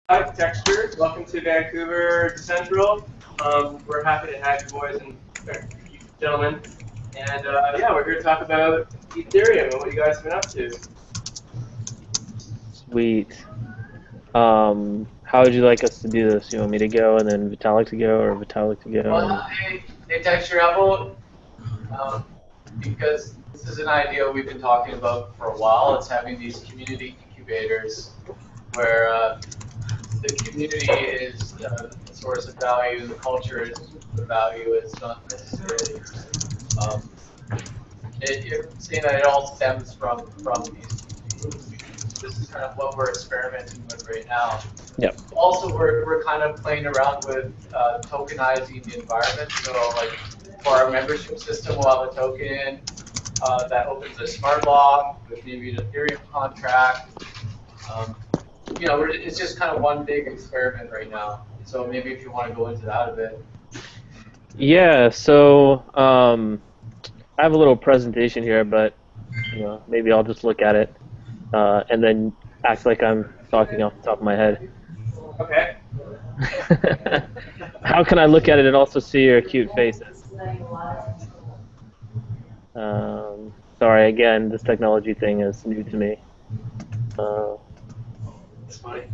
Hi, Texture. Welcome to Vancouver Decentral. We're happy to have you boys and you gentlemen. And yeah, we're here to talk about Ethereum and what you guys have been up to. Sweet. How would you like us to do this? You want me to go and then Vitalik to go, or Vitalik to go? Well, hey, Texture, how about, because this is an idea we've been talking about for a while, it's having these community incubators where the community is the source of value, the culture is the value, it's not necessarily, you're saying that it all stems from these communities. This is kind of what we're experimenting with right now. Yep. Also, we're kind of playing around with tokenizing the environment. So, like, for our membership system, we'll have a token that opens a smart lock with maybe an Ethereum contract. You know, it's just kind of one big experiment right now. So maybe if you want to go into that a bit. Yeah. So I have a little presentation here, but maybe I'll just look at it and then act like I'm talking off the top of my head. Okay. How can I look at it and also see your cute faces? Sorry, again, this technology thing is new to me. That's funny.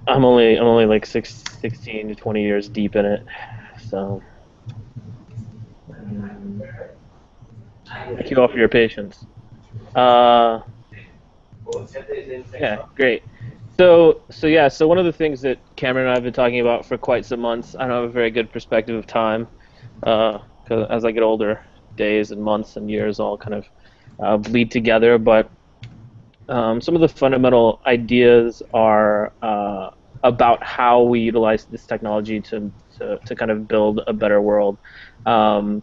I'm only like 16 to 20 years deep in it, so thank you all for your patience. Yeah, great. So one of the things that Cameron and I have been talking about for quite some months, I don't have a very good perspective of time, because as I get older, days and months and years all kind of bleed together, but some of the fundamental ideas are about how we utilize this technology to kind of build a better world. I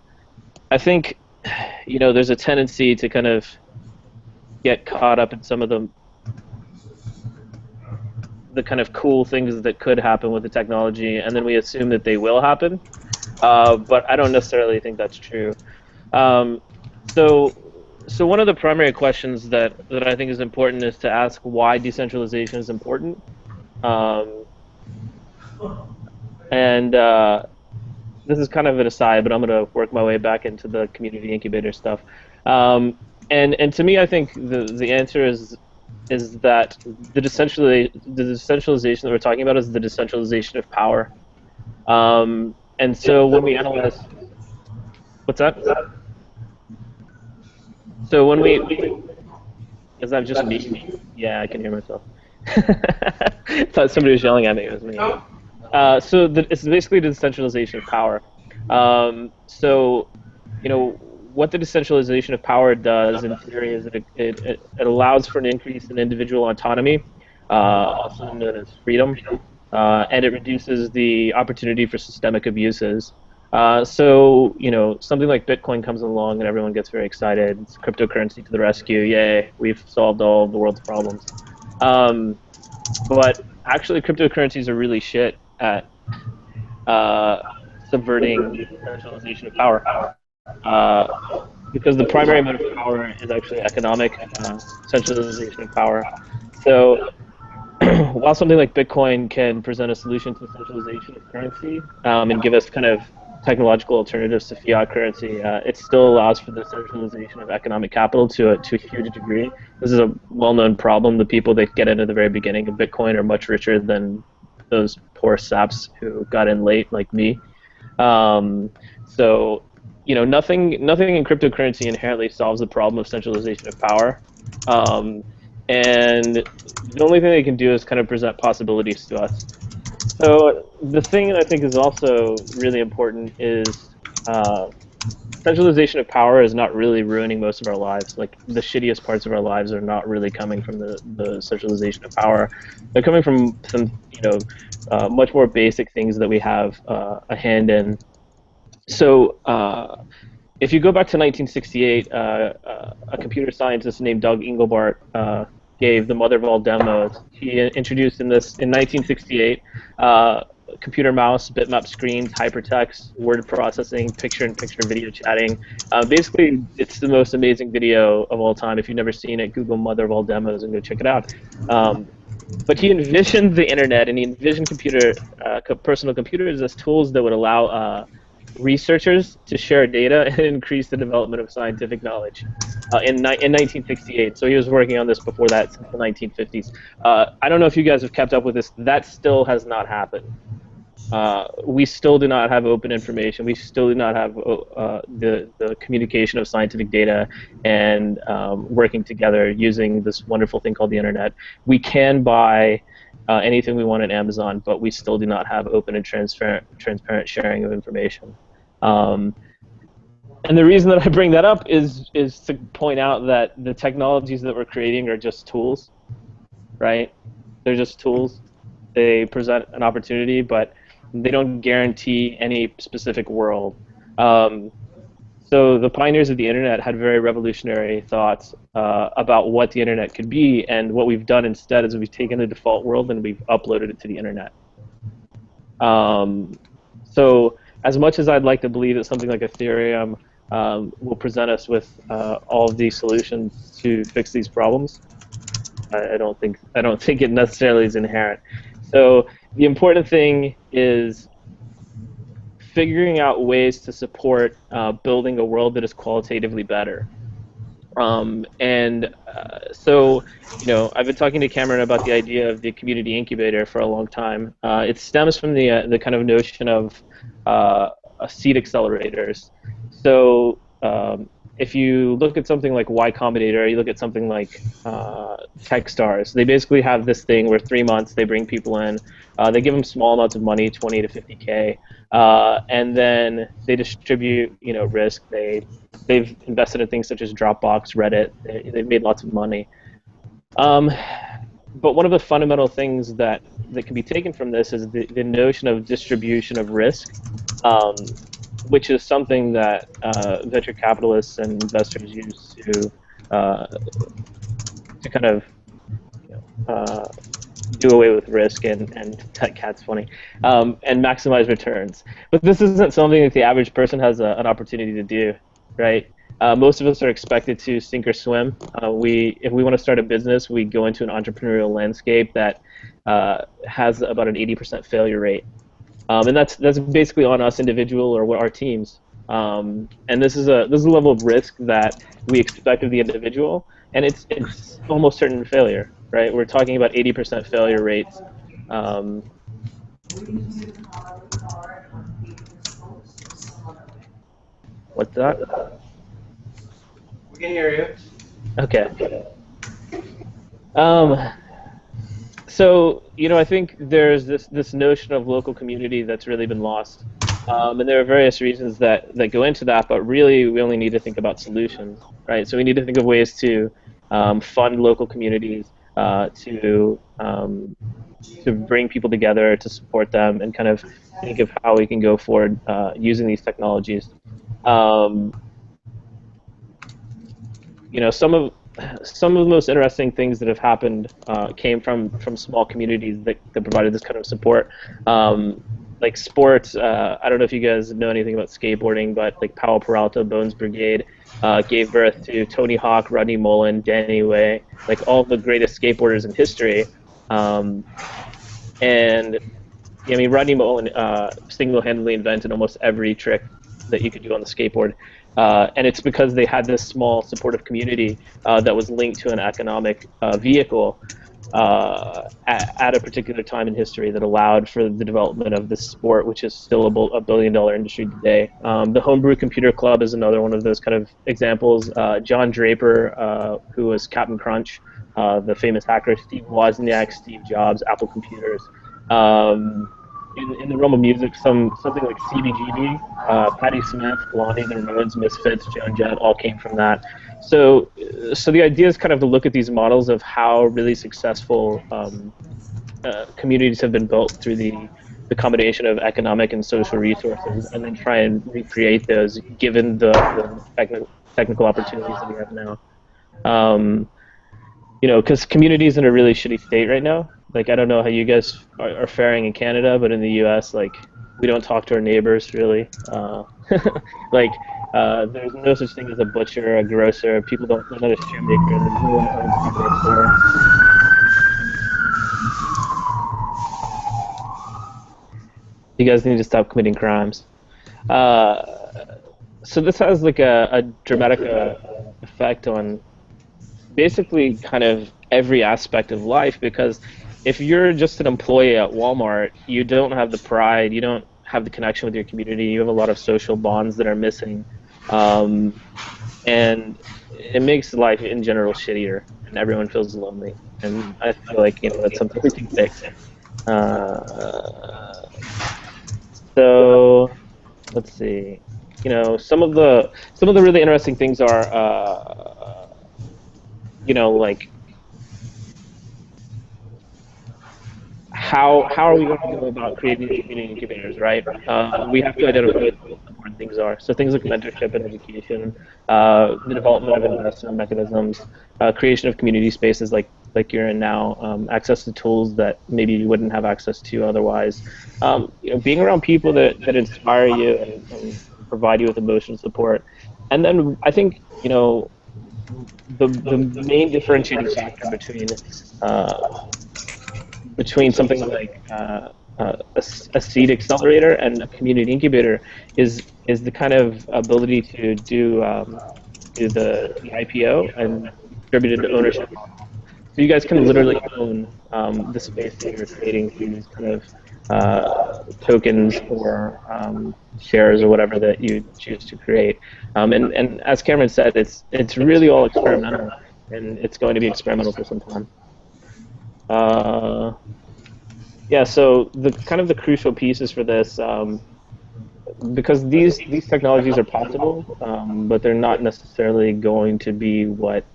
think, there's a tendency to kind of get caught up in some of the kind of cool things that could happen with the technology, and then we assume that they will happen. But I don't necessarily think that's true. So one of the primary questions that I think is important is to ask why decentralization is important. And this is kind of an aside, but I'm going to work my way back into the community incubator stuff. And to me, I think the answer is that the decentralization that we're talking about is the decentralization of power. And so when we analyze, what's that? So when is that just me? Yeah, I can hear myself. I thought somebody was yelling at me. It was me. So it's basically the decentralization of power. What the decentralization of power does in theory is that it allows for an increase in individual autonomy, also known as freedom, and it reduces the opportunity for systemic abuses. Something like Bitcoin comes along and everyone gets very excited. It's cryptocurrency to the rescue. Yay, we've solved all of the world's problems. But actually, cryptocurrencies are really shit at subverting the centralization of power. Because the primary mode of power is actually economic centralization of power. So while something like Bitcoin can present a solution to centralization of currency and give us kind of technological alternatives to fiat currency, it still allows for the centralization of economic capital to a huge degree. This is a well-known problem. The people that get in at the very beginning of Bitcoin are much richer than those poor saps who got in late, like me. Nothing in cryptocurrency inherently solves the problem of centralization of power. And the only thing they can do is kind of present possibilities to us. So the thing that I think is also really important is centralization of power is not really ruining most of our lives. Like, the shittiest parts of our lives are not really coming from the centralization of power. They're coming from some, much more basic things that we have a hand in. So if you go back to 1968, a computer scientist named Doug Engelbart gave the mother of all demos. He introduced in 1968 computer mouse, bitmap screens, hypertext, word processing, picture-in-picture video chatting. Basically, it's the most amazing video of all time. If you've never seen it, Google mother of all demos and go check it out. But he envisioned the internet, and he envisioned personal computers as tools that would allow researchers to share data and increase the development of scientific knowledge in 1968. So he was working on this before that, since the 1950s. I don't know if you guys have kept up with this. That still has not happened. We still do not have open information. We still do not have the communication of scientific data and working together using this wonderful thing called the internet. We can buy anything we want on Amazon, but we still do not have open and transparent sharing of information. And the reason that I bring that up is to point out that the technologies that we're creating are just tools, right? They're just tools. They present an opportunity, but they don't guarantee any specific world. So the pioneers of the internet had very revolutionary thoughts about what the internet could be, and what we've done instead is we've taken the default world and we've uploaded it to the internet. So as much as I'd like to believe that something like Ethereum will present us with all of these solutions to fix these problems, I don't think it necessarily is inherent. So the important thing is figuring out ways to support building a world that is qualitatively better. So, I've been talking to Cameron about the idea of the community incubator for a long time. It stems from the kind of notion of seed accelerators. So if you look at something like Y Combinator, you look at something like Techstars, they basically have this thing where 3 months they bring people in, they give them small amounts of money, 20 to 50K, and then they distribute, risk. They've invested in things such as Dropbox, Reddit. They've made lots of money. But one of the fundamental things that can be taken from this is the notion of distribution of risk, which is something that venture capitalists and investors use to kind of do away with risk and that cat's funny, and maximize returns. But this isn't something that the average person has an opportunity to do, right? Most of us are expected to sink or swim. If we want to start a business, we go into an entrepreneurial landscape that has about an 80% failure rate. And that's basically on us individual or our teams. And this is a level of risk that we expect of the individual, and it's almost certain failure, right? We're talking about 80% failure rates. What's that? We can hear you. Okay. So, I think there's this notion of local community that's really been lost. And there are various reasons that go into that, but really we only need to think about solutions, right? So we need to think of ways to fund local communities, to bring people together, to support them, and kind of think of how we can go forward using these technologies. Some of the most interesting things that have happened came from small communities that provided this kind of support. Like sports, I don't know if you guys know anything about skateboarding, but like Powell Peralta, Bones Brigade, gave birth to Tony Hawk, Rodney Mullen, Danny Way, like all the greatest skateboarders in history. Rodney Mullen single-handedly invented almost every trick that you could do on the skateboard. And it's because they had this small supportive community that was linked to an economic vehicle at a particular time in history that allowed for the development of this sport, which is still a billion-dollar industry today. The Homebrew Computer Club is another one of those kind of examples. John Draper, who was Captain Crunch, the famous hacker, Steve Wozniak, Steve Jobs, Apple Computers. In the realm of music, something like CBGB, Patti Smith, Blondie, the Ramones, Misfits, Joan Jett, all came from that. So the idea is kind of to look at these models of how really successful communities have been built through the combination of economic and social resources, and then try and recreate those given the technical opportunities that we have now. Because community's in a really shitty state right now. Like, I don't know how you guys are faring in Canada, but in the U.S., like, we don't talk to our neighbors, really. There's no such thing as a butcher, a grocer. People don't, there's not a shoemaker, there's no one owns a store. You guys need to stop committing crimes. So this has like a dramatic effect on basically kind of every aspect of life, because if you're just an employee at Walmart, you don't have the pride, you don't have the connection with your community, you have a lot of social bonds that are missing, and it makes life in general shittier, and everyone feels lonely. And I feel like that's something we can fix. So let's see. Some of the really interesting things are, like how are we going to go about creating these community incubators, right? We have to identify what the important things are. So things like mentorship and education, the development of investment mechanisms, creation of community spaces like you're in now, access to tools that maybe you wouldn't have access to otherwise. Being around people that inspire you and provide you with emotional support. And then I think, the main differentiating factor between something like a seed accelerator and a community incubator is the kind of ability to do the IPO and distributed ownership model. So you guys can literally own the space that you're creating through these kind of tokens or shares or whatever that you choose to create. And as Cameron said, it's really all experimental, and it's going to be experimental for some time. Yeah, so the crucial pieces for this, because these technologies are possible, but they're not necessarily going to be what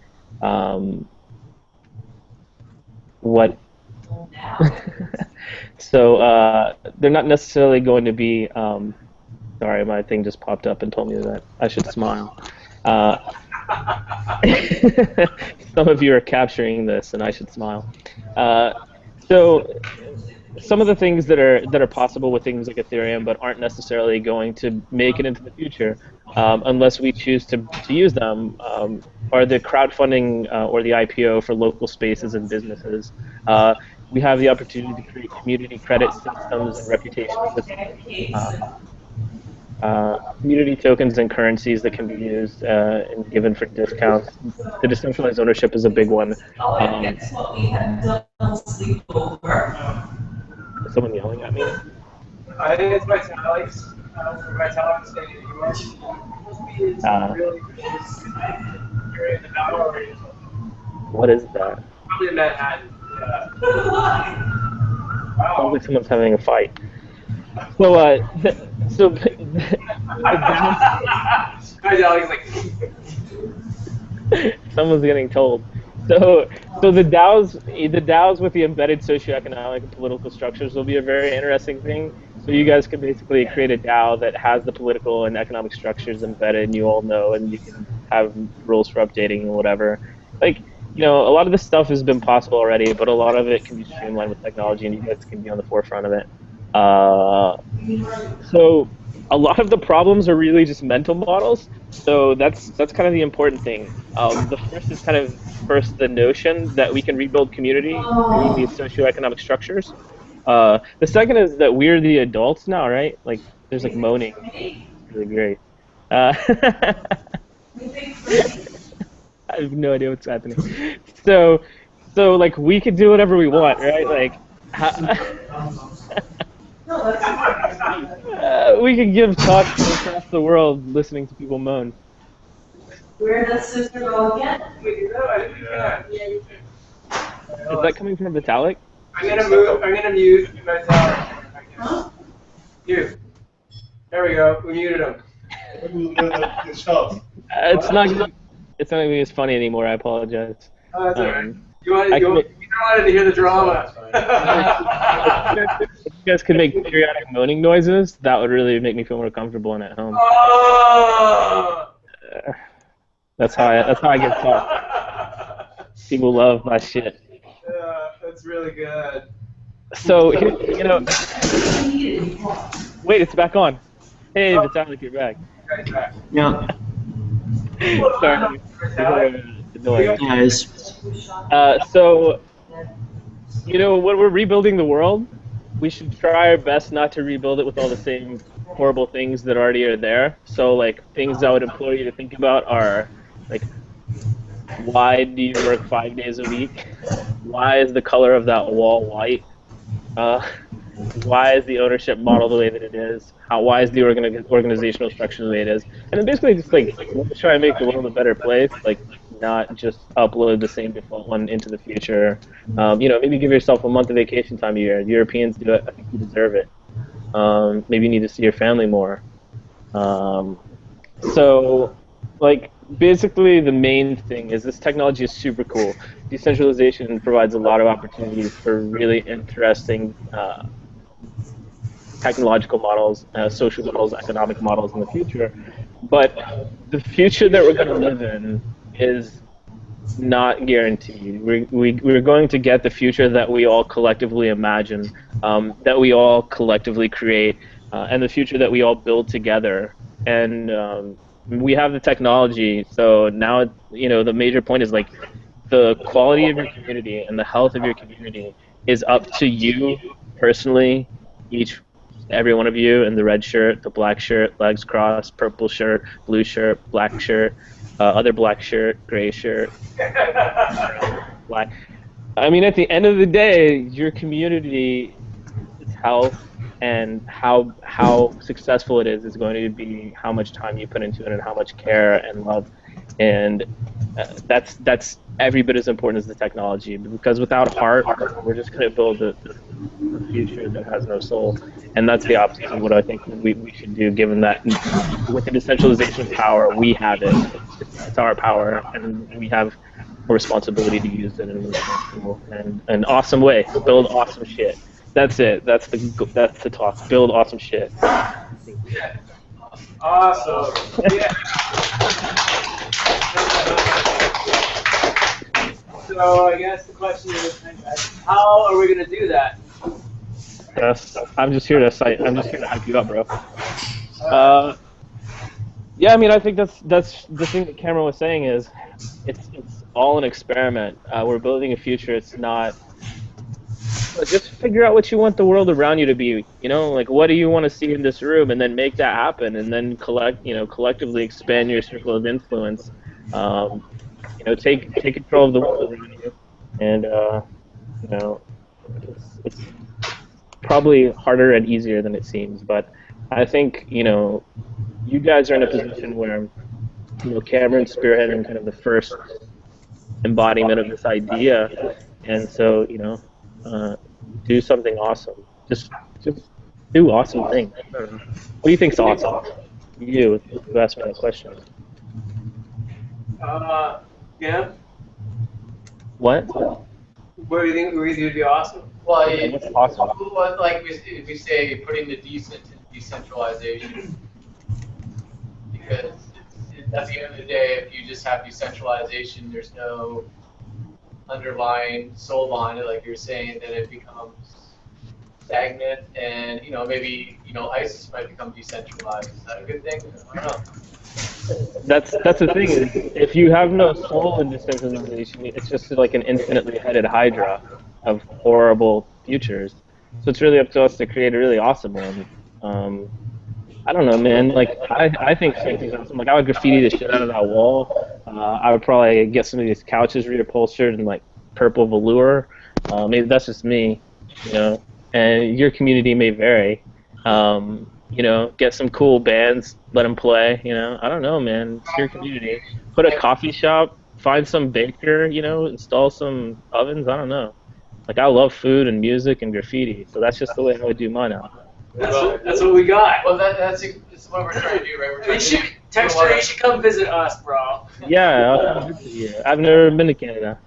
so they're not necessarily going to be. Sorry, my thing just popped up and told me that I should smile. Some of you are capturing this, and I should smile. So some of the things that are possible with things like Ethereum, but aren't necessarily going to make it into the future unless we choose to use them, are the crowdfunding or the IPO for local spaces and businesses. We have the opportunity to create community credit systems and reputation systems. Community tokens and currencies that can be used and given for discounts. The decentralized ownership is a big one. That's what we have done sleepover. Is someone yelling at me? I think it's Vitalik. Vitalik saying you are really you're in the power. What is that? Probably in Manhattan. Yeah. Sounds like someone's having a fight. So, Vitalik's like. Someone's getting told. So the DAOs with the embedded socioeconomic and political structures will be a very interesting thing. So you guys can basically create a DAO that has the political and economic structures embedded, and you all know, and you can have rules for updating and whatever. Like, a lot of this stuff has been possible already, but a lot of it can be streamlined with technology, and you guys can be on the forefront of it. So a lot of the problems are really just mental models. So that's kind of the important thing. The first is the notion that we can rebuild community through these socioeconomic structures. The second is that we're the adults now, right? Like there's like moaning. It's really great. I have no idea what's happening. So like we could do whatever we want, right? Like. We could give talks across the world listening to people moan. Where does sister go again? Is that coming from Vitalik? I'm gonna mute Vitalik. Huh? You. There we go. We muted him. It's not gonna be as funny anymore. I apologize. Oh, that's alright. You wanted to hear the drama. If you guys could make periodic moaning noises, that would really make me feel more comfortable and at home. Oh! That's how I get talk. People love my shit. Yeah, that's really good. So wait, it's back on. Hey, Vitalik, you're back. Yeah. Sorry. Guys. So, when we're rebuilding the world, we should try our best not to rebuild it with all the same horrible things that already are there. So like things I would implore you to think about are like, why do you work 5 days a week? Why is the color of that wall white? Uh, why is the ownership model the way that it is? Why is the organizational structure the way it is? And then basically just like let's try and make the world a better place. Like not just upload the same default one into the future. You know, maybe give yourself a month of vacation time a year. The Europeans do it. I think you deserve it. Maybe you need to see your family more. So, like, basically the main thing is this technology is super cool. Decentralization provides a lot of opportunities for really interesting technological models, social models, economic models in the future. But the future that we're going to live in is not guaranteed. We're going to get the future that we all collectively imagine, that we all collectively create, and the future that we all build together. And we have the technology, so now you know the major point is like the quality of your community and the health of your community is up to you personally, every one of you in the red shirt, the black shirt, legs crossed, purple shirt, blue shirt, black shirt, other black shirt, gray shirt, black. I mean, at the end of the day, your community, its health and how successful it is going to be how much time you put into it and how much care and love, and that's every bit as important as the technology. Because without heart, we're just going to build a future that has no soul, and that's the opposite of what I think we should do. Given that with the decentralization of power, we have it. It's our power, and we have a responsibility to use it in a responsible and an awesome way. Build awesome shit. That's it. That's the talk. Build awesome shit. Awesome. Yeah. So I guess the question is, how are we going to do that? I'm just here to hype you up, bro. Yeah, I mean, I think that's the thing that Cameron was saying is, it's all an experiment. We're building a future. It's not. Just figure out what you want the world around you to be. You know, like what do you want to see in this room, and then make that happen, and then collectively expand your circle of influence. You know, take control of the world around you, and you know, it's probably harder and easier than it seems. But I think you guys are in a position where Cameron's spearheading kind of the first embodiment of this idea, and so do something awesome. Just do awesome things. What do you think's awesome? You who asked me that question. Yeah. What? What do you think would be awesome? Well, What's awesome? like we say, putting the decent in decentralization, because at the end of the day, if you just have decentralization, there's no underlying soul behind it, like you're saying, then it becomes stagnant, and maybe ISIS might become decentralized. Is that a good thing? I don't know. That's the thing. If you have no soul in decentralization, it's just like an infinitely headed hydra of horrible futures. So it's really up to us to create a really awesome one. I don't know, man. Like I think something's awesome. Like I would graffiti the shit out of that wall. I would probably get some of these couches reupholstered in like purple velour. Maybe that's just me, And your community may vary. Get some cool bands, let them play. I don't know, man. It's your community. Put a coffee shop, find some baker, install some ovens. I don't know. Like I love food and music and graffiti, so that's just the way I would do mine now. That's what we got. Well, that's what we're trying to do, right? We're trying to you should come visit us, bro. Yeah, I'll come visit you. I've never been to Canada.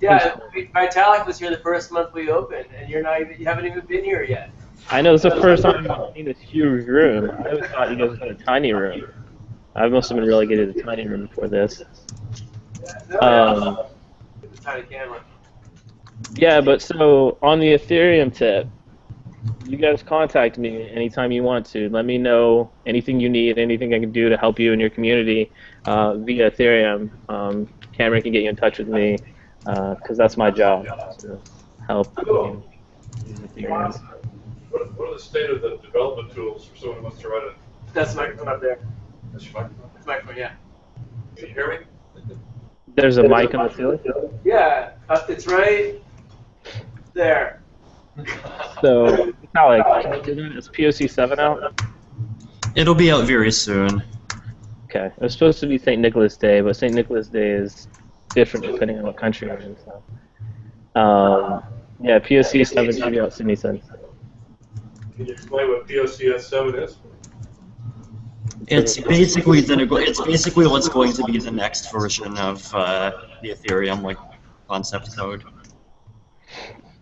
Yeah, Vitalik was here the first month we opened, and you haven't even been here yet. I know, it's the first time I've seen this huge room. I always thought you guys had a tiny room. I must have been relegated to a tiny room before this. It's a tiny camera. Yeah, but so on the Ethereum tip, you guys contact me anytime you want to. Let me know anything you need, anything I can do to help you in your community via Ethereum. Cameron can get you in touch with me because that's my job, to help you use Ethereum. What are the state of the development tools for someone who wants to write a... That's the microphone up there. That's your microphone? That's the microphone, yeah. Can you hear me? There's a mic on the ceiling. Yeah, it's right there. So, Vitalik, is POC 7 out? It'll be out very soon. Okay. It was supposed to be St. Nicholas Day, but St. Nicholas Day is different depending on what country you're in. So. Yeah, POC 7 should be out soon, he said. Can you explain what POCS 7 is? It's basically what's going to be the next version of the Ethereum concept code.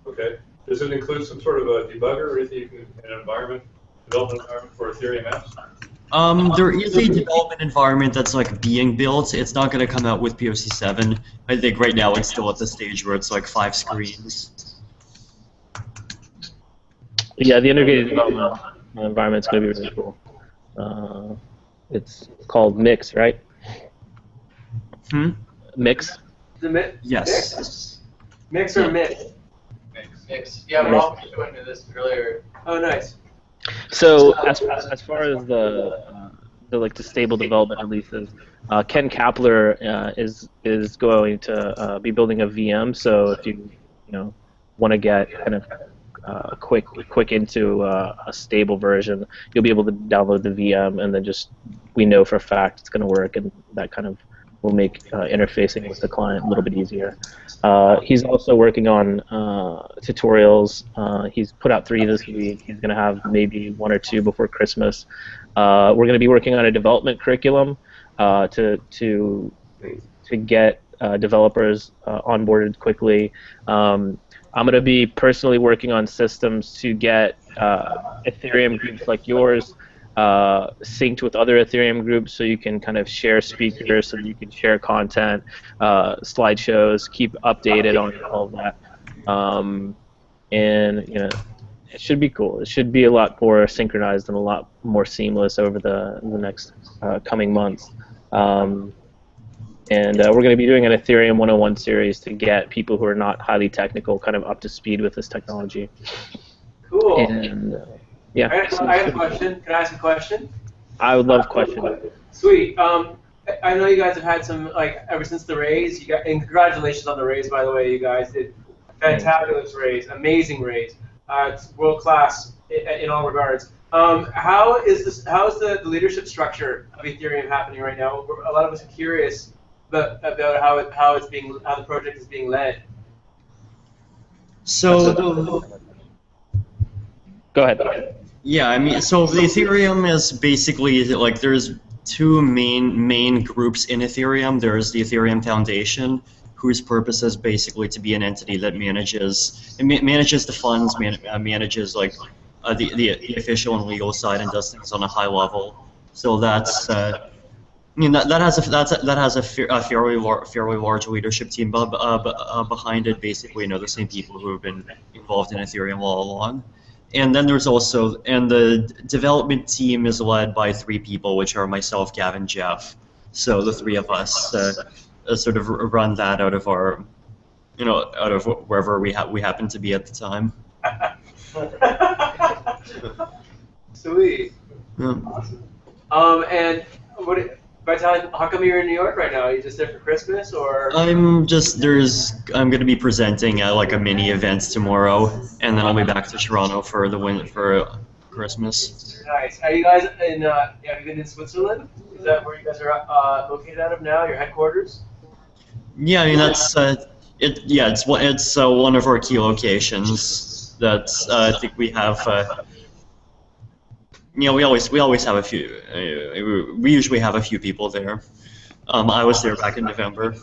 Okay. Does it include some sort of a debugger or anything, an environment, development environment for Ethereum apps? There is a development environment that's being built. It's not going to come out with POC 7. I think right now it's still at the stage where it's 5 screens. Yeah, the integrated development environment is going to be really cool. It's called Mix, right? Mix? Yes. Mix or mix? Mix. Yeah, we're all going into this earlier. Oh, nice. So as far as the stable development releases, Ken Kapler is going to be building a VM. So if you want to get kind of quick into a stable version, you'll be able to download the VM, and then we know for a fact it's going to work, and that kind of will make interfacing with the client a little bit easier. He's also working on tutorials. He's put out 3 this week. He's going to have maybe 1 or 2 before Christmas. We're going to be working on a development curriculum to get developers onboarded quickly. I'm going to be personally working on systems to get Ethereum groups like yours synced with other Ethereum groups, so you can kind of share speakers, so you can share content, slideshows, keep updated on all of that. And it should be cool. It should be a lot more synchronized and a lot more seamless over the next coming months. And we're going to be doing an Ethereum 101 series to get people who are not highly technical kind of up to speed with this technology. Cool. And, yeah. I have a question. Can I ask a question? I would love questions. Sweet. I know you guys have had some, ever since the raise, and congratulations on the raise, by the way. You guys did a fantabulous raise, amazing raise. It's world class in all regards. How is the leadership structure of Ethereum happening right now? A lot of us are curious about how the project is being led. So Go ahead. yeah, I mean, so the Ethereum is basically there's 2 main groups in Ethereum. There's the Ethereum Foundation, whose purpose is basically to be an entity that manages the funds, manages the official and legal side, and does things on a high level. So that's that has a fairly large leadership team behind it. Basically, the same people who have been involved in Ethereum all along. And then there's also, and the development team is led by 3 people, which are myself, Gavin, Jeff. So the 3 of us sort of run that out of our, out of wherever we happen to be at the time. Sweet. Yeah. And Vitalik, how come you're in New York right now? Are you just there for Christmas, or? I'm going to be presenting at a mini event tomorrow, and then I'll be back to Toronto for Christmas. Nice. Are you guys in? Have you been in Switzerland? Is that where you guys are located out of now? Your headquarters? Yeah, I mean that's it's one of our key locations. That's I think we have. We always have a few. We usually have a few people there. I was there back in November.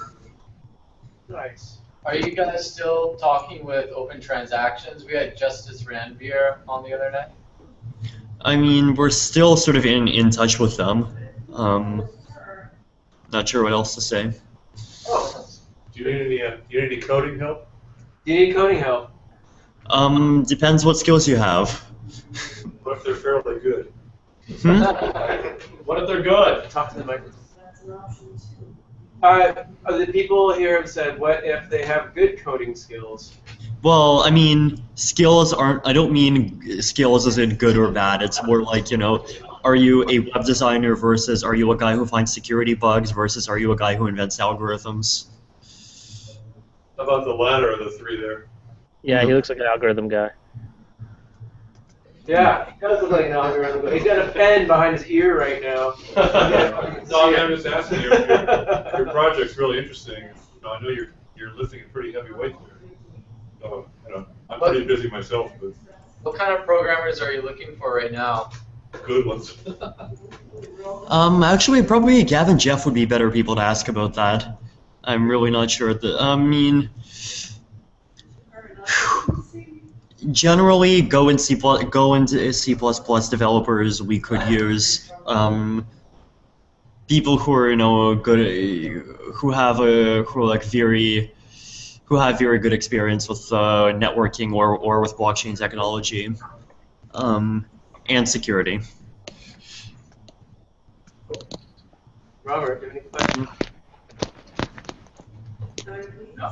Nice. Are you guys still talking with Open Transactions? We had Justice Ranvier on the other night. I mean, we're still sort of in touch with them. Not sure what else to say. Oh. Do you need any coding help? Do you need coding help? Depends what skills you have. What if they're fairly good? What if they're good? Talk to the microphone. The people here have said, what if they have good coding skills? Well, I mean, skills aren't. I don't mean skills as in good or bad. It's more like, you know, are you a web designer versus are you a guy who finds security bugs versus are you a guy who invents algorithms? How about the latter of the three there? Yeah, he looks like an algorithm guy. Yeah, he does look like an algorithm. But he's got a pen behind his ear right now. No, I'm just asking you. Your project's really interesting. You know, I know you're lifting a pretty heavy weight there. So, you know, I'm pretty busy myself, but What kind of programmers are you looking for right now? good ones. Actually, probably Gavin Jeff would be better people to ask about that. I'm really not sure. I mean, generally, Go into C++ developers, we could use people who are, you know, good, who have very good experience with networking or with blockchain technology, and security. Robert, do you have any questions? No.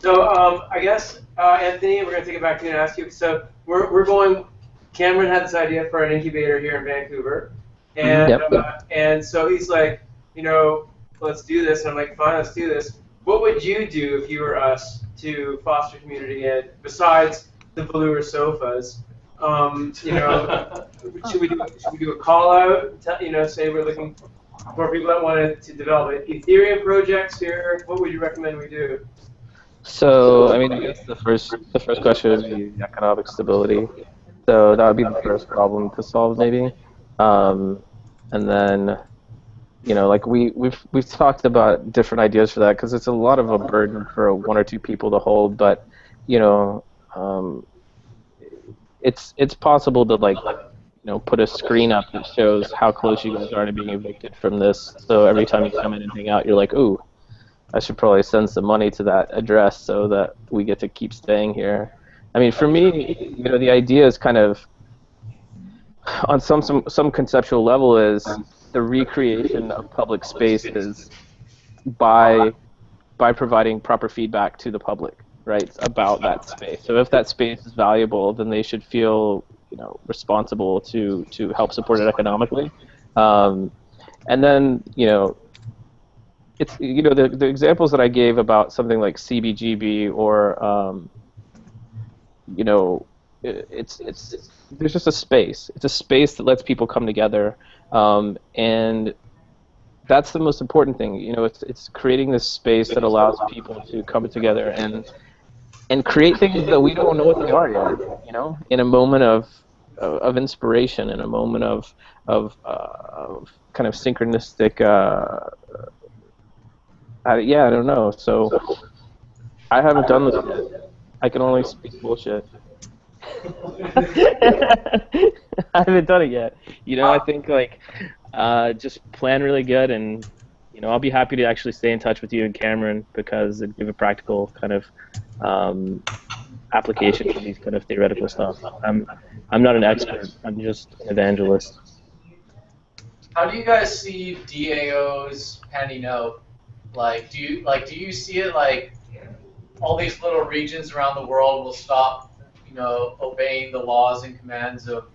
So I guess Anthony, we're going to take it back to you and ask you. So we're going. Cameron had this idea for an incubator here in Vancouver, and and so he's like, you know, let's do this. And I'm like, fine, let's do this. What would you do if you were us to foster community and besides the velour sofas? You know, should we do a call out? You know, say we're looking for people that wanted to develop Ethereum projects here. What would you recommend we do? So, I mean, I guess the first question would be economic stability. So that would be the first problem to solve, maybe. And then, you know, like we've talked about different ideas for that because it's a lot of a burden for one or two people to hold. But, you know, it's possible to, like, you know, put a screen up that shows how close you guys are to being evicted from this. So every time you come in and hang out, you're like, ooh, I should probably send some money to that address so that we get to keep staying here. I mean, for me, you know, the idea is kind of, on some conceptual level, is the recreation of public spaces by providing proper feedback to the public, right, about that space. So if that space is valuable, then they should feel, you know, responsible to help support it economically. And then, you know, it's, you know, the examples that I gave about something like CBGB or you know, it's there's just a space. It's a space that lets people come together, and that's the most important thing. You know, it's creating this space that allows people to come together and create things that we don't know what they are yet. You know, in a moment of inspiration, in a moment of kind of synchronistic. Yeah, I don't know. So I haven't done this yet. I can only speak bullshit. I haven't done it yet. You know, I think, like, just plan really good, and, you know, I'll be happy to actually stay in touch with you and Cameron because it'd give a practical kind of application to these kind of theoretical stuff. I'm not an expert. I'm just an evangelist. How do you guys see DAOs panning out? Like, do you see it like all these little regions around the world will stop, you know, obeying the laws and commands of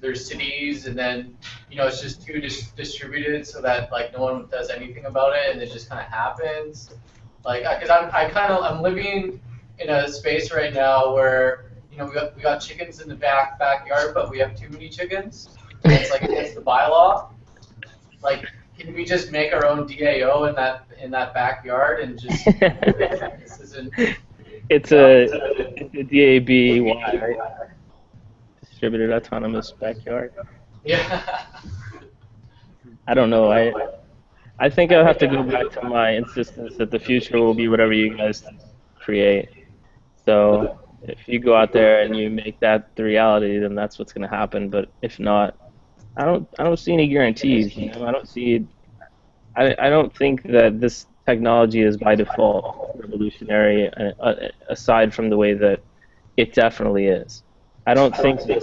their cities, and then, you know, it's just too distributed so that, like, no one does anything about it, and it just kind of happens. Like, because I'm living in a space right now where, you know, we got chickens in the backyard, but we have too many chickens. And it's like against the bylaw. Like, can we just make our own DAO in that backyard and just this isn't? It's a DABY, right? Distributed autonomous backyard. Yeah. I don't know. I think I'll have to go back to my insistence that the future will be whatever you guys create. So if you go out there and you make that the reality, then that's what's going to happen. But if not, I don't see any guarantees. You know, I don't think that this technology is by default revolutionary, aside from the way that it definitely is. I don't think that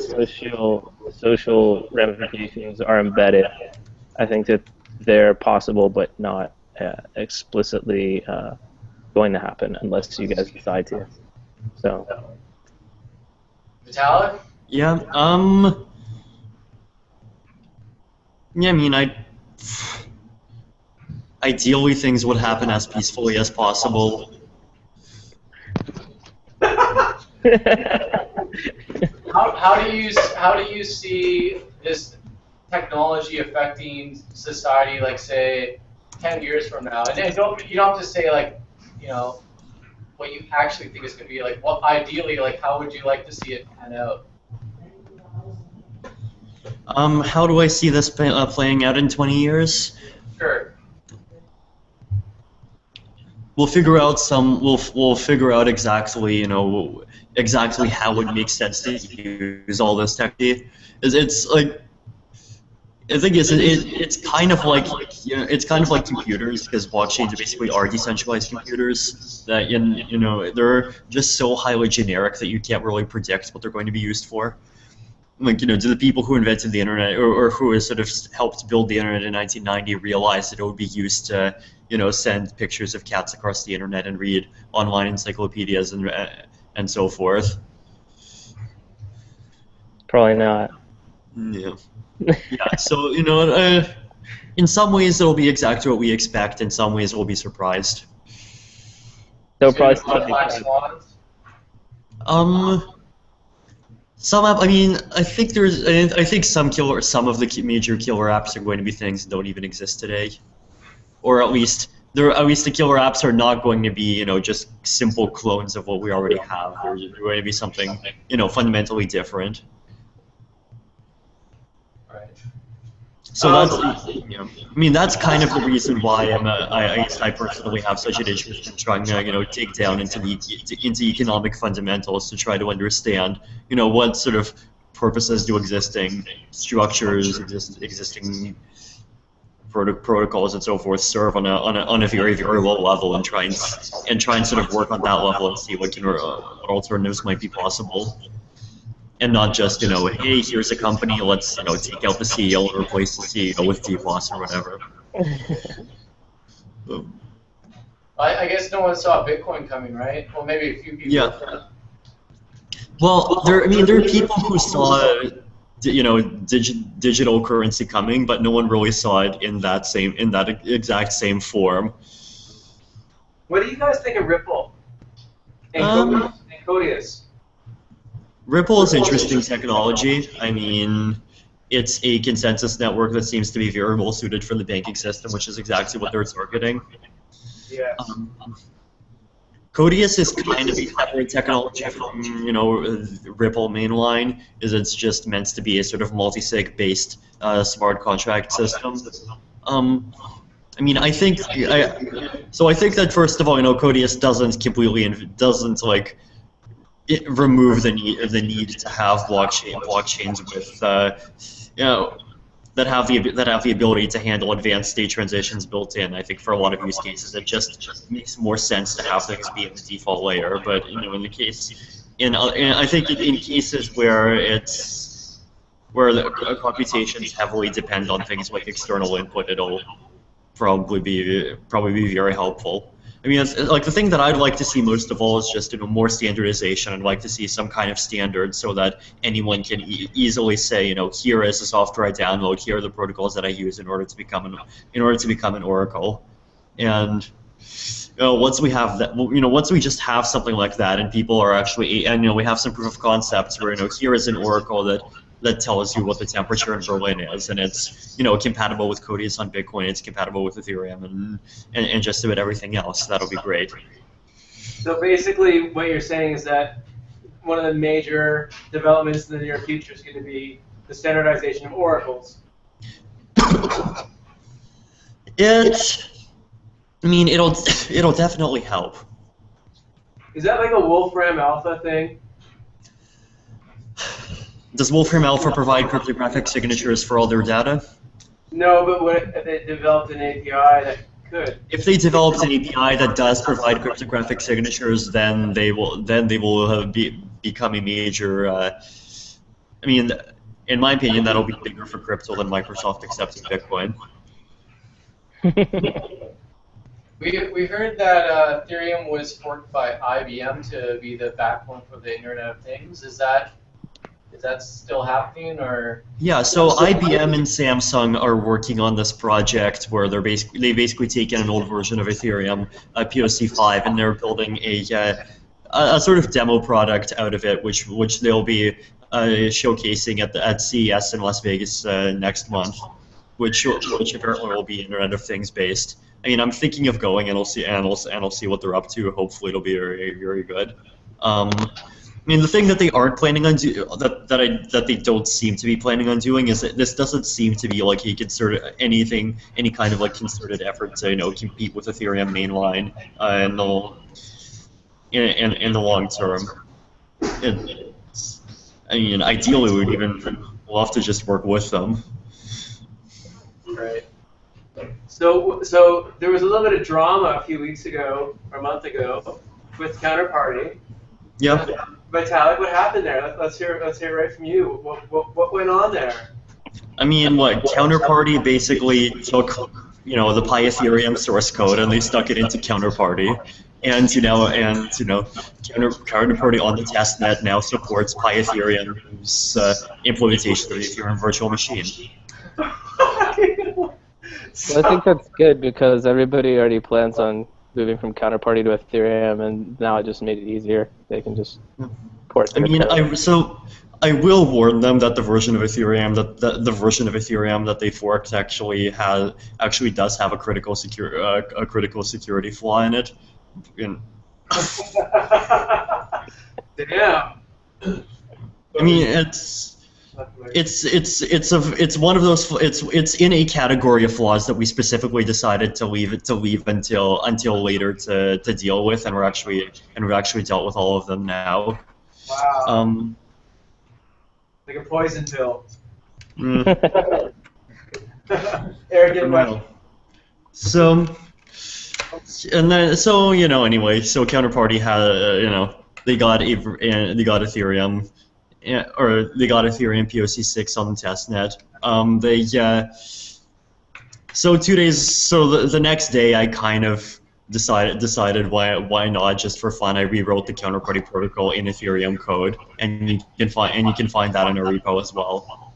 social ramifications are embedded. I think that they're possible, but not explicitly going to happen unless you guys decide to. So. Vitalik? Yeah. Yeah. I mean, ideally things would happen as peacefully as possible. How do you see this technology affecting society, like say 10 years from now? And you don't have to say like, you know, what you actually think is going to be like. What ideally, like, how would you like to see it pan out? How do I see this playing out in 20 years? Sure. We'll figure out we'll figure out exactly, you know, exactly how it makes sense to use all this technology. It's like, I think it's kind of like, you know, it's kind of like computers, because blockchains basically are decentralized computers that, you know, they're just so highly generic that you can't really predict what they're going to be used for. Like, you know, do the people who invented the internet, or who sort of helped build the internet in 1990 realize that it would be used to, you know, send pictures of cats across the internet and read online encyclopedias and so forth? Probably not. Yeah. Yeah. So, you know, in some ways it'll be exactly what we expect. In some ways we'll be surprised. They'll probably So, still be black fine. swans? I mean, I think some of the major killer apps are going to be things that don't even exist today, or at least the killer apps are not going to be, you know, just simple clones of what we already have. They're going to be something, you know, fundamentally different. Right. So that's, you know, I mean, that's kind of the reason why I personally have such an interest in trying to, you know, dig down into economic fundamentals to try to understand, you know, what sort of purposes do existing structures, existing protocols and so forth serve on a very, very low level, and try and sort of work on that level and see what alternatives might be possible. And not just, you know, hey, here's a company, let's, you know, take out the CEO and replace the CEO with DPoS or whatever. I guess no one saw Bitcoin coming, right? Well, maybe a few people. Yeah. Well, there are people who saw, you know, digital currency coming, but no one really saw it in that exact same form. What do you guys think of Ripple and Codius? Ripple is interesting technology. I mean, it's a consensus network that seems to be very well suited for the banking system, which is exactly what they're targeting. Yes. Codius is kind of a separate technology from, you know, Ripple mainline, is it's just meant to be a sort of multi-sig based smart contract system. I mean, I think that first of all, you know, Codius doesn't like remove the need to have blockchains with you know, that have the ability to handle advanced state transitions built in. I think for a lot of use cases it just makes more sense to have things be in the default layer. But, you know, I think in cases where the computations heavily depend on things like external input, it'll probably be very helpful. I mean, like, the thing that I'd like to see most of all is just, you know, more standardization. I'd like to see some kind of standard so that anyone can easily say, you know, here is the software I download, here are the protocols that I use in order to become an oracle. And, you know, once we have that, you know, once we just have something like that, and people are actually, and, you know, we have some proof of concepts where, you know, here is an oracle that tells you what the temperature in Berlin is, and it's, you know, compatible with Codius on Bitcoin, it's compatible with Ethereum, and just about everything else. That'll be great. So basically, what you're saying is that one of the major developments in the near future is going to be the standardization of oracles. I mean, it'll definitely help. Is that like a Wolfram Alpha thing? Does Wolfram Alpha provide cryptographic signatures for all their data? No, but what if they developed an API that could? If they developed an API that does provide cryptographic signatures, then they will become a major. I mean, in my opinion, that'll be bigger for crypto than Microsoft accepting Bitcoin. We heard that Ethereum was forked by IBM to be the backbone for the Internet of Things. Is that still happening, or? Yeah, so IBM and Samsung are working on this project where they basically taken an old version of Ethereum, POC5, and they're building a sort of demo product out of it, which they'll be showcasing at CES in Las Vegas next month, which apparently will be Internet of Things based. I mean, I'm thinking of going, and I'll see what they're up to. Hopefully, it'll be very, very good. I mean, the thing that they aren't planning on that they don't seem to be planning on doing is that this doesn't seem to be like any kind of like concerted effort to compete with Ethereum mainline in the long term. I mean, ideally, we'd love to just work with them. Right. So there was a little bit of drama a few weeks ago, or a month ago, with Counterparty. Yeah. Vitalik, what happened there? Let's hear right from you. What went on there? I mean, Counterparty basically took the Pi Ethereum source code and they stuck it into Counterparty, and Counterparty on the testnet now supports Pi Ethereum's implementation of the Ethereum virtual machine. Well, I think that's good because everybody already plans on moving from Counterparty to Ethereum, and now it just made it easier. They can just port. I mean, I will warn them that the version of Ethereum that they forked actually does have a critical security flaw in it. Damn. I mean, it's one of those. It's in a category of flaws that we specifically decided to leave until later to deal with, and we're actually dealt with all of them now. Wow. Like a poison pill. Eric, get one. So anyway, so Counterparty had they got Ethereum. Or they got Ethereum POC6 on the testnet. So 2 days. So the next day, I kind of decided why not, just for fun. I rewrote the Counterparty protocol in Ethereum code, and you can find that in our repo as well.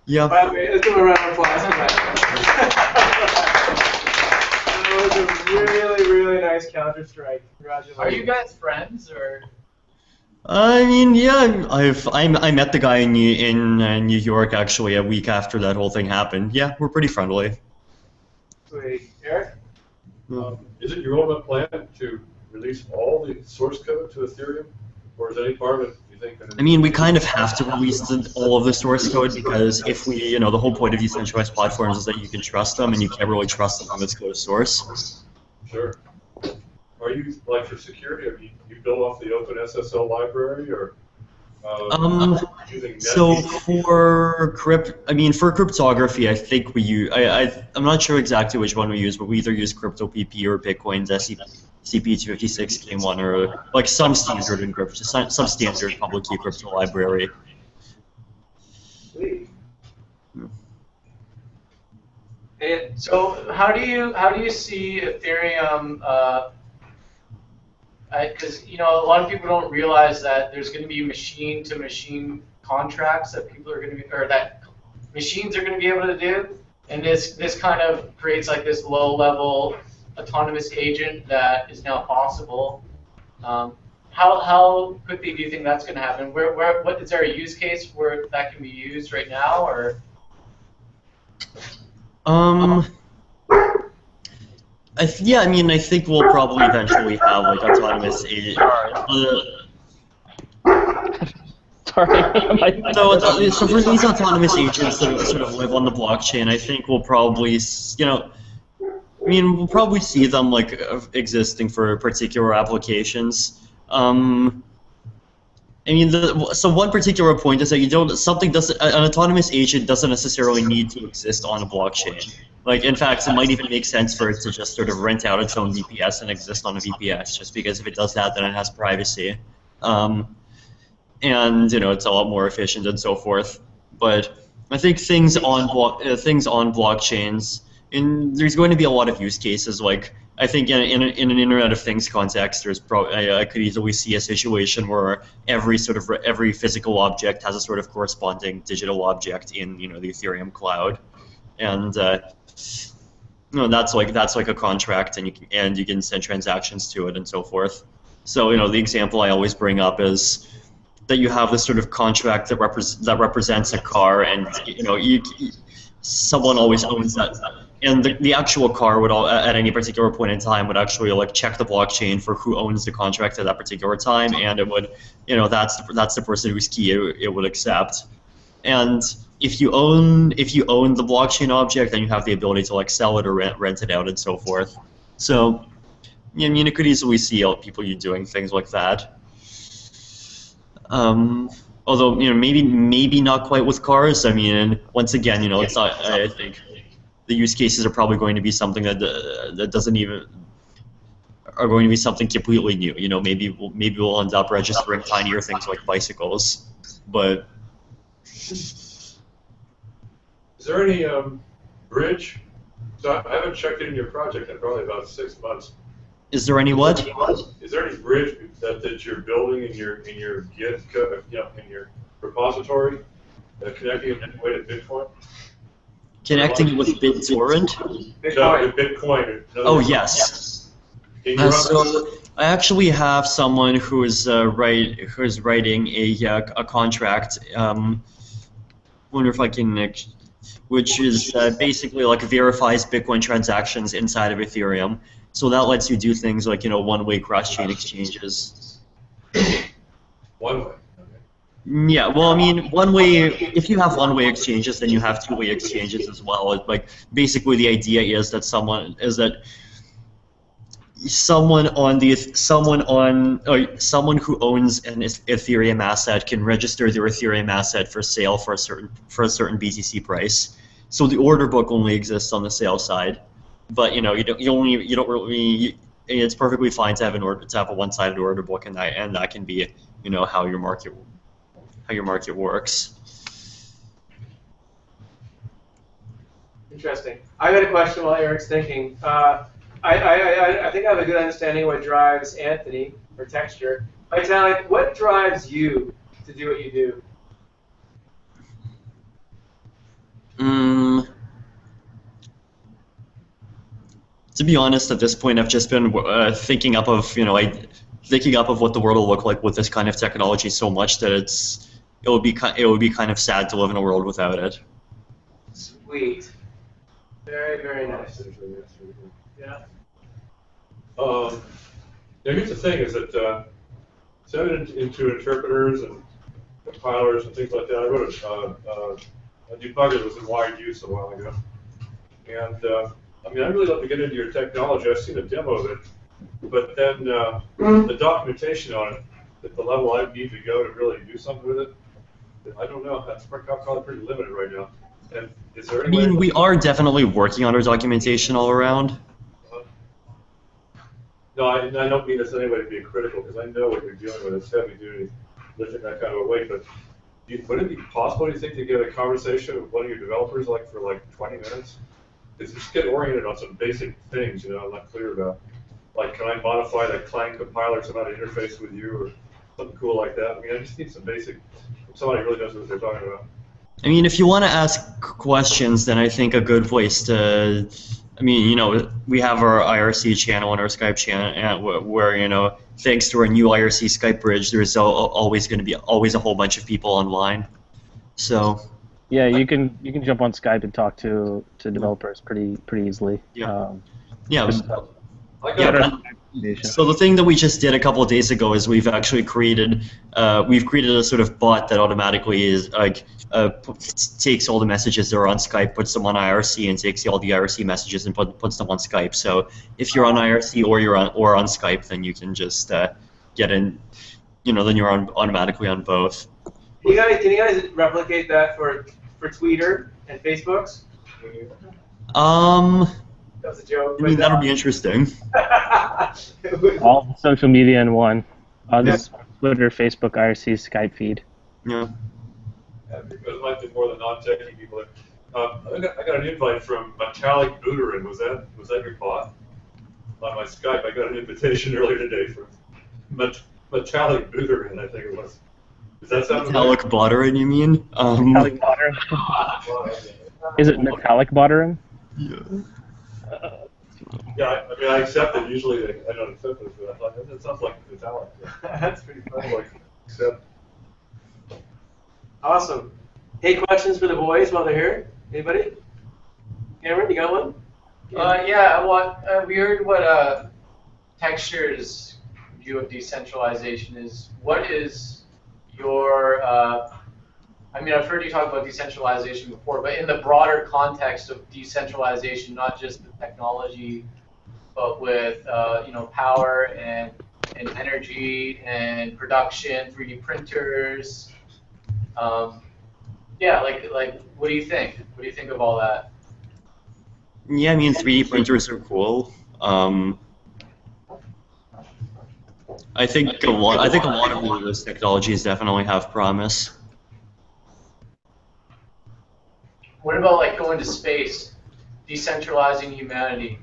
Yeah. By the way, let's give a round of applause for that. That was a really, really nice counter strike. Congratulations. Are you guys friends, or? I mean, yeah, I met the guy in New York actually a week after that whole thing happened. Yeah, we're pretty friendly. Sweet. Eric? Is it your ultimate plan to release all the source code to Ethereum, or is any part of it, you think? I mean, we kind of have to release all of the source code because if we, the whole point of decentralized platforms is that you can trust them, and you can't really trust them unless code source. Sure. Are you, like, for security, are you build off the open SSL library, or using so for cryptography, I think we use. I'm not sure exactly which one we use, but we either use CryptoPP or Bitcoin's CP256 K1, or like some standard encryption, some standard public key crypto library. Sweet. So how do you see Ethereum? Because a lot of people don't realize that there's going to be machine-to-machine contracts that people are going to be, or that machines are going to be able to do, and this kind of creates like this low-level autonomous agent that is now possible. How quickly do you think that's going to happen? What is there a use case where that can be used right now, or? Yeah, I mean, I think we'll probably eventually have like autonomous agents. Sorry. So for these autonomous agents that sort of live on the blockchain, I think we'll probably, we'll probably see them like existing for particular applications. So one particular point is that an autonomous agent doesn't necessarily need to exist on a blockchain. Like, in fact, it might even make sense for it to just sort of rent out its own VPS and exist on a VPS, just because if it does that, then it has privacy. And, it's a lot more efficient and so forth. But I think things on blockchains, there's going to be a lot of use cases. Like I think in an Internet of Things context, there's probably I could easily see a situation where every physical object has a sort of corresponding digital object in the Ethereum cloud, and that's like a contract, and you can send transactions to it and so forth. So the example I always bring up is that you have this sort of contract that represents a car, and someone always owns that, and the actual car would at any particular point in time would actually check the blockchain for who owns the contract at that particular time, and it would that's the person whose key it would accept. And if you own the blockchain object, then you have the ability to sell it or rent it out and so forth. So you could easily see people doing things like that. Although maybe not quite with cars. I mean, once again, it's not. I think the use cases are probably going to be something that doesn't even are going to be something completely new. Maybe we'll end up registering tinier things like bicycles, but. Is there any bridge? So I haven't checked in your project in probably about 6 months. Is there any what? Is there any bridge that you're building in your Git in your repository connecting it in any way to Bitcoin? Connecting it with BitTorrent? No, with Bitcoin. Oh yes. So I actually have someone who is writing a contract. Wonder if I can, which is basically verifies Bitcoin transactions inside of Ethereum. So that lets you do things like one-way cross-chain exchanges. One way. Yeah, well, I mean, one-way. If you have one-way exchanges, then you have two-way exchanges as well. Basically, the idea is that someone who owns an Ethereum asset can register their Ethereum asset for sale for a certain BTC price. So the order book only exists on the sale side, but it's perfectly fine to have a one-sided order book, and that can be how your market works. Interesting. I got a question while Eric's thinking. I think I have a good understanding of what drives Anthony, or Texture. Vitalik, what drives you to do what you do? To be honest, at this point, I've just been thinking up of what the world will look like with this kind of technology so much that it would be kind of sad to live in a world without it. Sweet. Very, very nice. Yeah. Here's the thing: is that send it into interpreters and compilers and things like that. I wrote a debugger that was in wide use a while ago, and I'd really love to get into your technology. I've seen a demo of it, but then the documentation on it, at the level I need to go to really do something with it, I don't know. That's probably pretty limited right now. And is there any way we are definitely working on our documentation all around. No, I don't mean this in any way to be critical, because I know what you're dealing with. It's heavy duty, lifting that kind of a weight. But would it be possible, do you think, to get a conversation with one of your developers for 20 minutes? Just get oriented on some basic things, I'm not clear about. Can I modify that client compiler so not interface with you, or something cool like that? I mean, I just need some basic, somebody who really knows what they're talking about. I mean, if you want to ask questions, then I think a good place to, we have our IRC channel and our Skype channel where, thanks to our new IRC Skype bridge, there's always going to be a whole bunch of people online. So. Yeah, you can jump on Skype and talk to developers pretty easily. Yeah. So the thing that we just did a couple of days ago is we've actually created a sort of bot that automatically takes all the messages that are on Skype, puts them on IRC, and takes all the IRC messages and puts them on Skype. So if you're on IRC or you're on Skype, then you can just get in. Then you're automatically on both. Can you guys replicate that for Twitter and Facebooks? That was a joke. That would be interesting. All social media in one. This Twitter, Facebook, IRC, Skype feed. Yeah. Because it might be more the non-techie people. I got an invite from Vitalik Buterin. Was that your bot? On my Skype, I got an invitation earlier today from Vitalik Buterin, I think it was. Does that sound Vitalik Buterin, you mean? Metallic Buterin? Is it metallic Buterin? Yeah. Yeah, I mean, I accept it. Usually I don't accept it, but I thought that sounds like Vitalik. That's pretty funny. Like, accept. Awesome. Hey, questions for the boys while they're here? Anybody? Cameron, you got one? Yeah, we heard what Texture's view of decentralization is. What is your, I mean, I've heard you talk about decentralization before, but in the broader context of decentralization, not just the technology, but with, you know, power and energy and production, 3D printers. Yeah, like, what do you think? What do you think of all that? Yeah, I mean, 3D printers are cool. I think a lot of those technologies definitely have promise. What about like going to space, decentralizing humanity?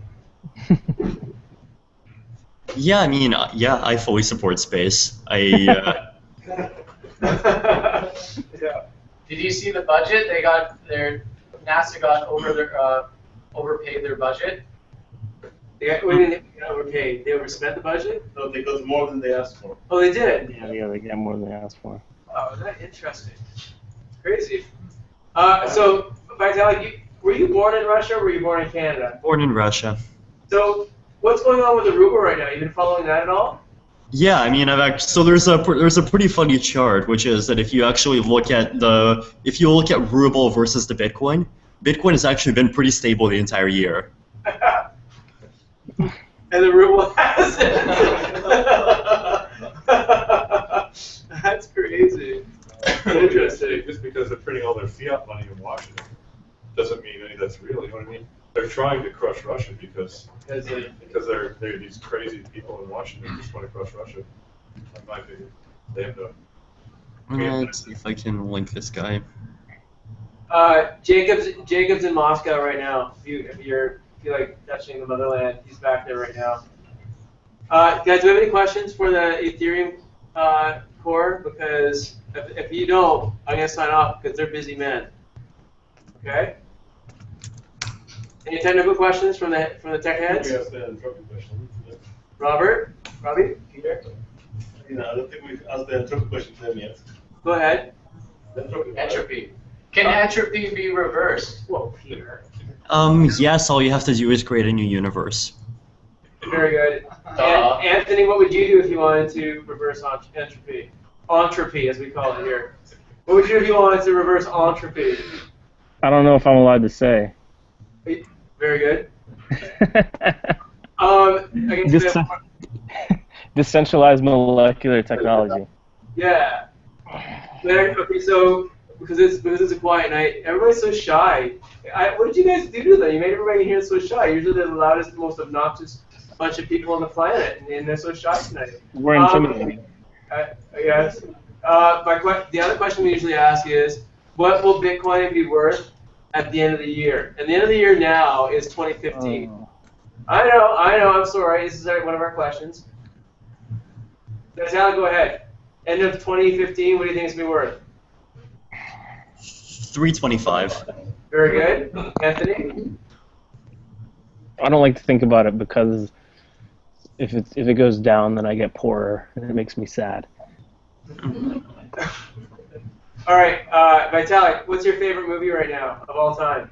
Yeah, I mean, yeah, I fully support space. Yeah. Did you see the budget? They got NASA got overpaid their budget. They got, what do you mean they got overpaid? They overspent the budget? No, they got more than they asked for. Oh, they did? Yeah, they get more than they asked for. Oh, that's interesting. Crazy. So, Vitalik, were you born in Russia or were you born in Canada? Born in Russia. So, what's going on with the ruble right now? You been following that at all? Yeah, I mean, so there's a pretty funny chart, which is that if you actually look at ruble versus the Bitcoin has actually been pretty stable the entire year. And the ruble hasn't. That's crazy. Interesting. Just because they're printing all their fiat money in Washington doesn't mean any of that's real. You know what I mean? They're trying to crush Russia because they're these crazy people in Washington who just want to crush Russia. In my opinion, they have to. Let's see if I can link this guy. Jacob's in Moscow right now. If you feel like touching the motherland, he's back there right now. Guys, do we have any questions for the Ethereum core? Because if you don't, I'm gonna sign off because they're busy men. Okay. Any technical questions from the tech heads? We asked the entropy question. Robert, Robbie, Peter. I don't think we've asked the entropy question to them yet. Go ahead. Entropy. Can entropy be reversed? Well, Peter. Yes, all you have to do is create a new universe. Very good. And Anthony, what would you do if you wanted to reverse entropy? Entropy, as we call it here. What would you do if you wanted to reverse entropy? I don't know if I'm allowed to say. Very good. I guess Decentralized molecular technology. Yeah. Okay, so because it's a quiet night, everybody's so shy. What did you guys do to them? You made everybody here so shy. Usually they're the loudest, most obnoxious bunch of people on the planet, and they're so shy tonight. We're intimidating. Yes. The other question we usually ask is, what will Bitcoin be worth at the end of the year? And the end of the year now is 2015. Oh. I know, I'm sorry. This is one of our questions. Now go ahead. End of 2015, what do you think it's going to be worth? 325. Very good. Anthony? I don't like to think about it because if it goes down, then I get poorer, and it makes me sad. All right, Vitalik, what's your favorite movie right now of all time?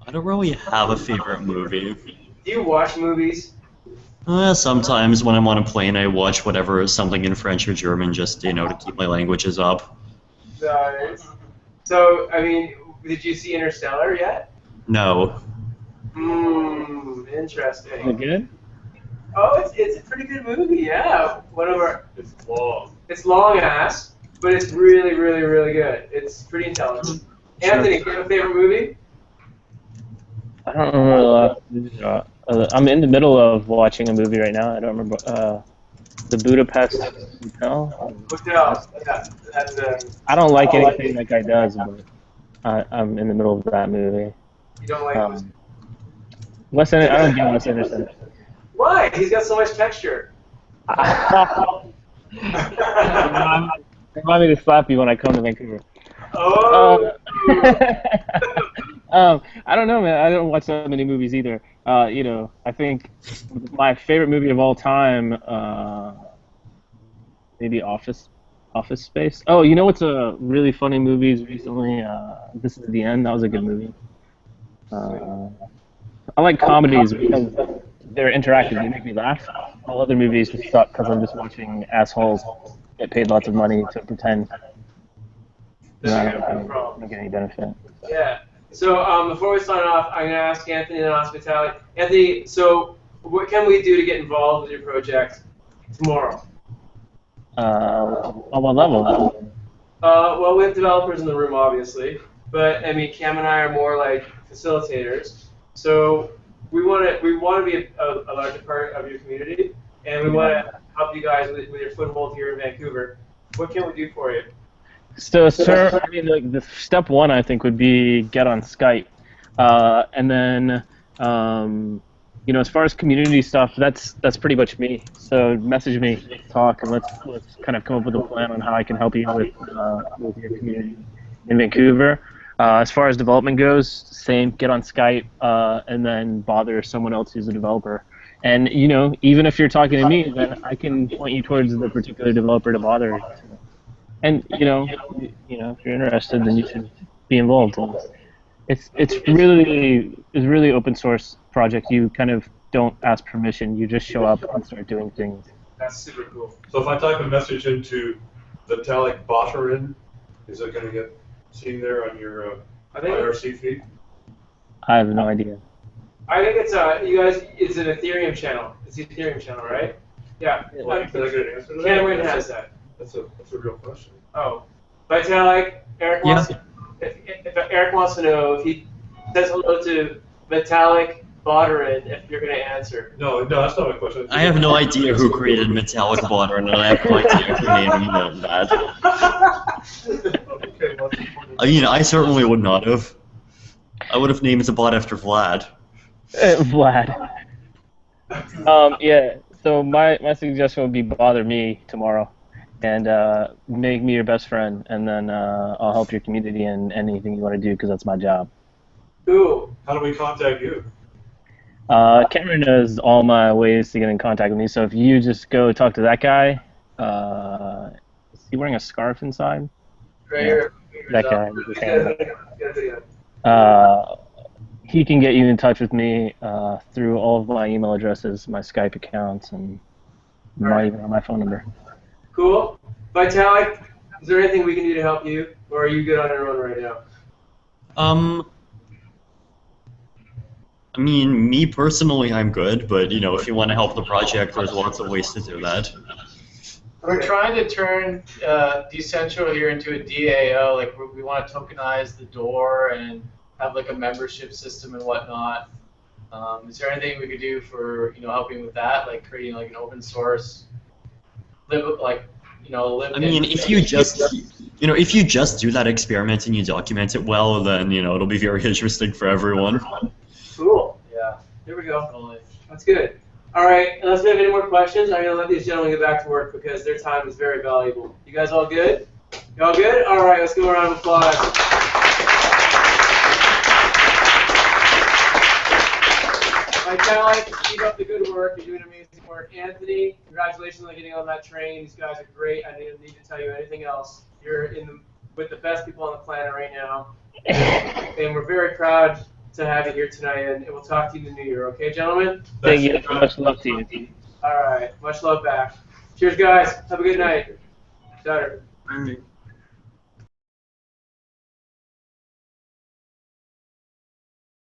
I don't really have a favorite movie. Do you watch movies? Sometimes when I'm on a plane, I watch whatever, something in French or German, just to keep my languages up. Nice. So, I mean, did you see Interstellar yet? No. Interesting. Is it good? Oh, it's a pretty good movie, yeah. It's long. It's long ass, but it's really, really, really good. It's pretty intelligent. Sure. Anthony, do you have a favorite movie? I don't remember. I'm in the middle of watching a movie right now. I don't remember. The Budapest Hotel. Hotel. Yeah, that's I don't like anything that guy does, but I'm in the middle of that movie. You don't like Wes Anderson. I don't get Wes Anderson. Why? He's got so much texture. Remind me to slap you when I come to Vancouver. Oh. I don't know, man. I don't watch that many movies either. You know, I think my favorite movie of all time, maybe Office Space. Oh, you know what's a really funny movie recently? This Is the End. That was a good movie. I like comedies because they're interactive. They make me laugh. All other movies just suck because I'm just watching assholes get paid lots of money to pretend. I don't get any benefit. Yeah. So before we sign off, I'm going to ask Anthony and ask Vitalik. Anthony, so what can we do to get involved with your project tomorrow? On what level? Well, we have developers in the room, obviously, but I mean, Cam and I are more like facilitators. So we want to be a larger part of your community, and we want to help you guys with your foothold here in Vancouver. What can we do for you? So, sir, I mean, like, the step one, I think, would be get on Skype, and then, you know, as far as community stuff, that's pretty much me. So message me, talk, and let's kind of come up with a plan on how I can help you with your community in Vancouver. As far as development goes, same, get on Skype, and then bother someone else who's a developer. And, you know, even if you're talking to me, then I can point you towards the particular developer to bother. And you know, if you're interested, then you should be involved. It's really open source project. You kind of don't ask permission. You just show up and start doing things. That's super cool. So if I type a message into Vitalik Buterin, is it going to get seen there on your IRC feed? I have no idea. I think it's you guys. It's an Ethereum channel. It's the Ethereum channel, right? Yeah. Well, can I get an answer to that? Cameron has that. That's a real question. Oh, Vitalik, Eric wants. If Eric wants to know if he says hello to Vitalik Buterin, if you're going to answer. No, that's not my question. I have no idea who created Vitalik Buterin, and I have no idea who named that. Okay, well, I mean, I certainly would not have. I would have named the bot after Vlad. Vlad. Yeah. So my suggestion would be bother me tomorrow, and make me your best friend, and then I'll help your community in anything you want to do because that's my job. Cool. how do we contact you? Cameron knows all my ways to get in contact with me, so if you just go talk to that guy, is he wearing a scarf inside? Right here. That guy. He can get you in touch with me through all of my email addresses, my Skype accounts, and not even on my phone number. Cool. Vitalik, is there anything we can do to help you, or are you good on your own right now? I mean, me personally, I'm good, but you know, if you want to help the project, there's lots of ways to do that. We're trying to turn Decentral here into a DAO. Like we want to tokenize the door and have like a membership system and whatnot. Is there anything we could do for helping with that, like creating like an open source, I mean, if you just do that experiment and you document it well, then it'll be very interesting for everyone. Cool. Yeah. Here we go. That's good. All right. Unless we have any more questions, I'm gonna let these gentlemen get back to work because their time is very valuable. You guys all good? You all good? All right. Let's give a round of applause. Vitalik, keep up the good work. You're doing amazing work. Anthony, congratulations on getting on that train. These guys are great. I don't need to tell you anything else. You're with the best people on the planet right now. And we're very proud to have you here tonight, and we'll talk to you in the new year. Okay, gentlemen? Thank you. Much love to you. All right. Much love back. Cheers, guys. Have a good night. Better. All right.